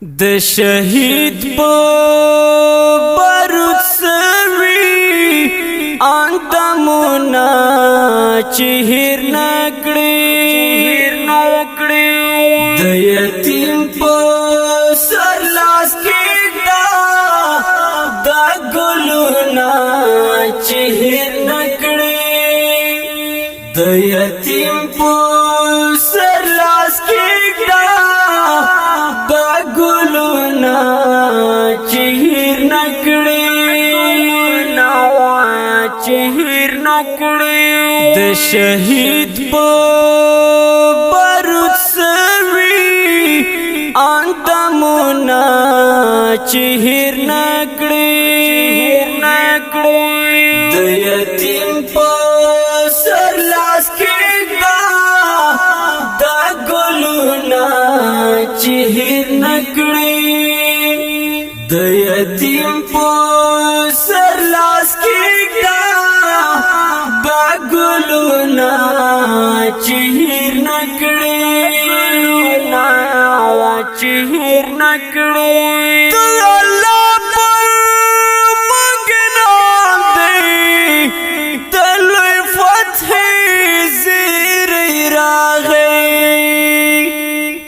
د شهید په بارود سوي اندامونه چې هیر نکړي د یتیم په سر لاس کېږده دا ګلونه چې هیر نکړي د یتیم په سر لاس کېږده دا ګلونه چې هیر نکړي د شهید په بارود سوي اندامونه چې هیر نکړي د یتیم په سر لاس کېږده دا ګلونه چې هیر نکړي د یتیم په سر لاس کېږده دا ګلونه چې هیر نکړي د الله پر موږ نام دی د لوی فتح زیری راغی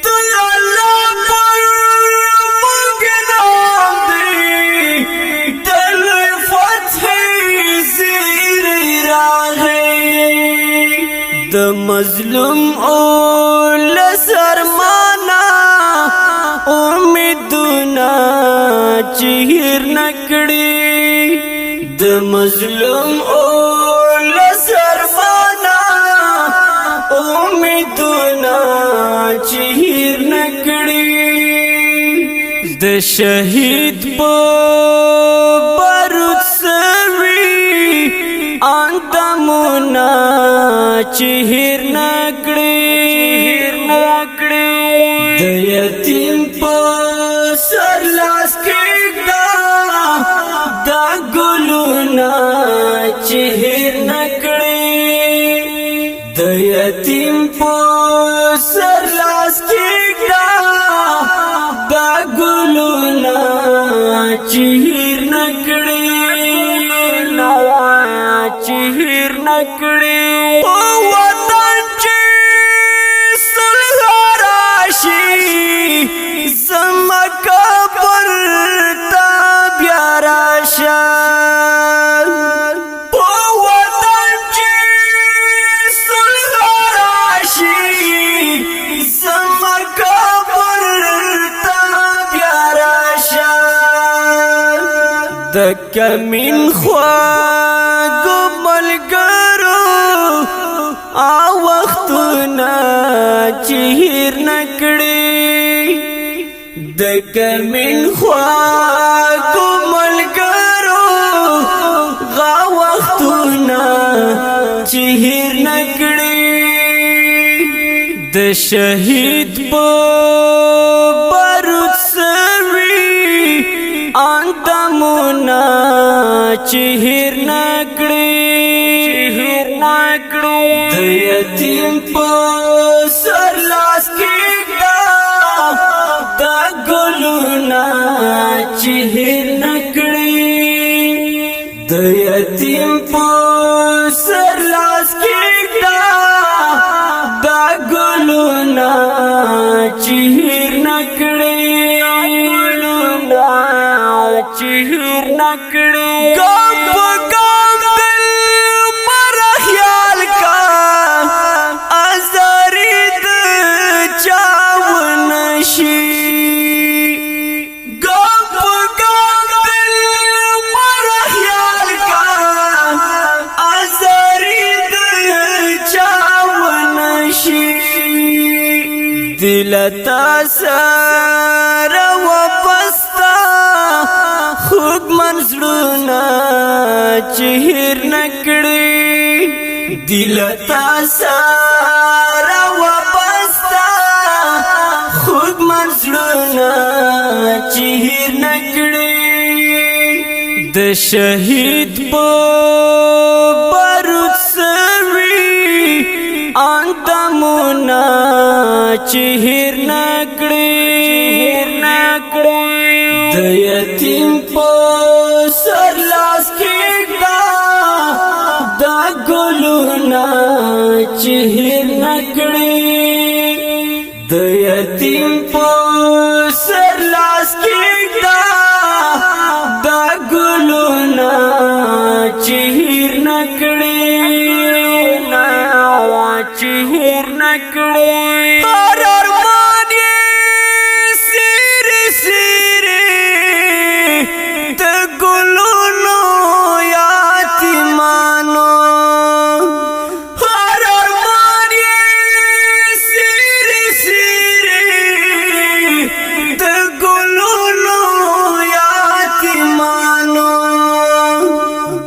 د الله پر موږ نام دی د لوی فتح زیری راغی د مظلوم اولس ارمانا امیدونه چې هیر نکړي د مظلوم اولس ارمانا امیدونه چې هیر نکړي د شهید په بارود سوي اندامونه چې هیر نکړي د یتیم په سر لاس کېږده دا ګلونه چې هیر نکړي د یتیم په سر لاس کېږده دا ګلونه چې هیر نکړي وطن چې صلح راشي زمکه پر تا بیا راشه وطن چې صلح راشي زمکه پر تا بیا راشه د کمین خواږو ملګرو وختونه چې هیر نکړي د کمین خواږو ملګرو وختونه چې هیر نکړي د شهید په بارود سوي اندامونه چې هیر نکړي د یتیم په سر لاس کېږده دا ګلونه چې هیر نکړي د یتیم په سر لاس کېږده دا ګلونه چې هیر نکړي ګام په ګام دل مره خیال کا ازاری د چاونشي ګام په ګام دل مره خیال کا ازاری د چاونشي دلتا سره وپستا خوږ منزلونه چې هیر نکړي دلتا سره وپستا خوږ منزلونه چې هیر نکړي د شهید په بارود سوي اندامونه چې هیر نکړي د یتیم په سر لاس کېږده دا ګلونه چې هېر نه کړې د یتیم په سر لاس کېږده دا ګلونه چې هېر نه کړې چې هېر نه کړې هر ارمان یې سیرې سیرې د ګلونو یتیمانو هر ارمان یې سیرې سیرې د ګلونو یتیمانو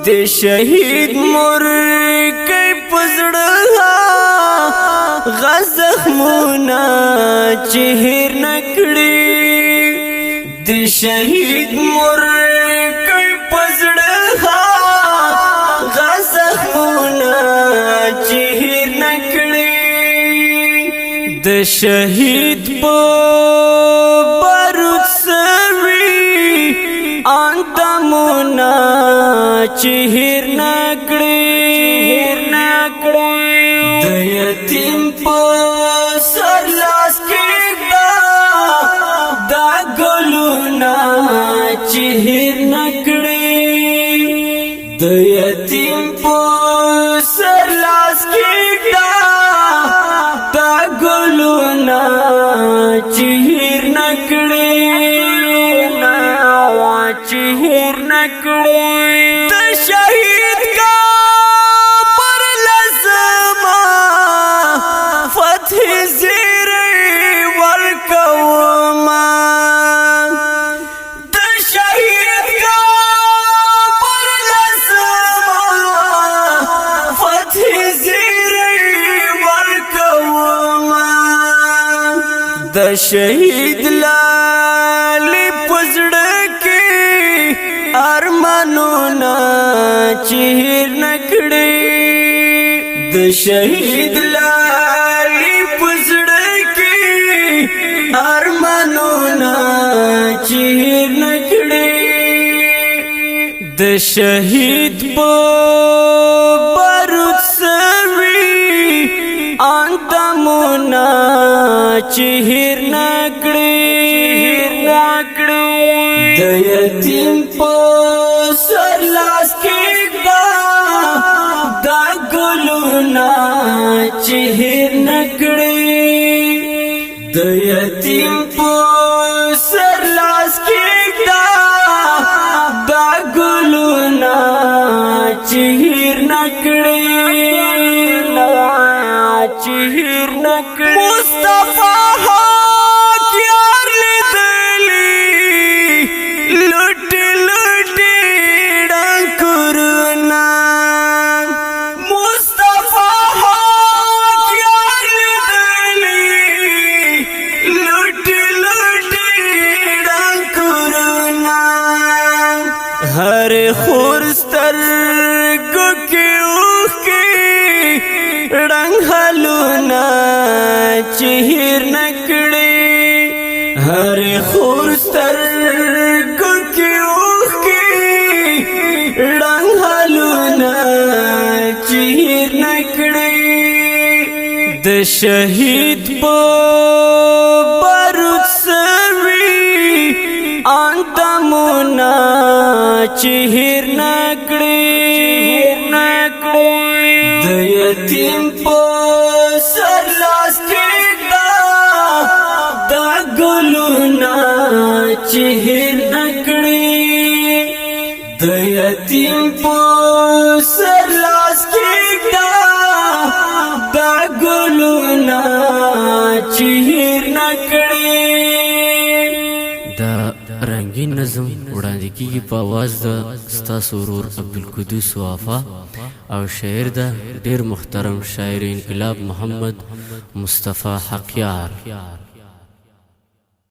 د شهید مرګي په زړه غزخمونه چې هېر نه کړې د شهید مرګي په زړه غزخمونه چې هېر نه کړې د شهید په بارود سوي اندامونه چې هېر نه کړې د یتیم په سر لاس کېږده دا ګلونه چې هېر نه کړې د یتیم په سر لاس کېږده دا ګلونه چې هېر نه کړې چې هېر نه کړې د شهید کا پر لازمه فتح زیری ورکوما د شهید کا پر لازمه فتح زیری ورکوما د شهید لالی پزړه کې ارمانونه چې هېر نه کړې د شهید لالی پزړه کې ارمانونه چې هېر نه کړې د شهید په بارود سوي اندامونه چې هېر نه کړې د یتیم په سر لاس کېږده دا ګلونه چې هېر نه کړې د یتیم په سر لاس کېږده دا ګلونه چې هېر نه کړې مصطفی هر خورستر گو کی اوخ کی رنگ حلونا چې هېر نه کړې هر خورستر گو کی اوخ کی رنگ حلونا چې هېر نه کړې د شهید په بارود سوي اندامونه چې هېر نه کړې د یتیم په سر لاس کېږده دا ګلونه چې هېر نه کړې د یتیم په سر لاس کېږده دا ګلونه چې هېر نه کړې رنگین نظم وړاندې کیږي په आवाज د ستاسو ورور عبدالقدوس وافا او شاعر د ډیر محترم شاعر انقلاب محمد مصطفی حقیار